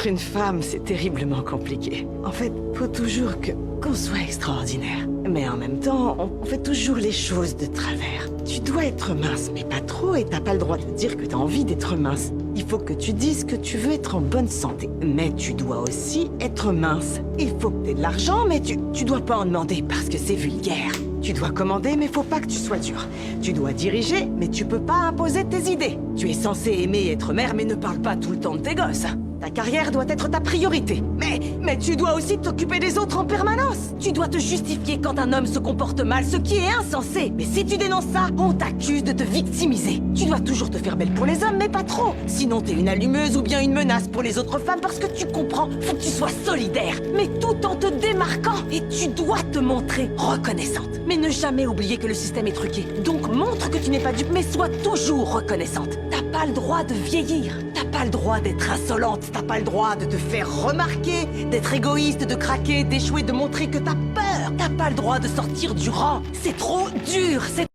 Être une femme, c'est terriblement compliqué. En fait, faut toujours qu'on soit extraordinaire. Mais en même temps, on fait toujours les choses de travers. Tu dois être mince, mais pas trop, et t'as pas le droit de dire que t'as envie d'être mince. Il faut que tu dises que tu veux être en bonne santé. Mais tu dois aussi être mince. Il faut que t'aies de l'argent, mais tu dois pas en demander parce que c'est vulgaire. Tu dois commander, mais faut pas que tu sois dur. Tu dois diriger, mais tu peux pas imposer tes idées. Tu es censé aimer être mère, mais ne parle pas tout le temps de tes gosses. Ta carrière doit être ta priorité. Mais tu dois aussi t'occuper des autres en permanence. Tu dois te justifier quand un homme se comporte mal, ce qui est insensé. Mais si tu dénonces ça, on t'accuse de te victimiser. Tu dois toujours te faire belle pour les hommes, mais pas trop. Sinon t'es une allumeuse ou bien une menace pour les autres femmes parce que tu comprends, faut que tu sois solidaire, mais tout en te démarquant. Et tu dois te montrer reconnaissante. Mais ne jamais oublier que le système est truqué. Donc montre que tu n'es pas dupe, mais sois toujours reconnaissante. T'as pas le droit de vieillir. T'as pas le droit d'être insolente. T'as pas le droit de te faire remarquer, d'être égoïste, de craquer, d'échouer, de montrer que t'as peur. T'as pas le droit de sortir du rang. C'est trop dur, c'est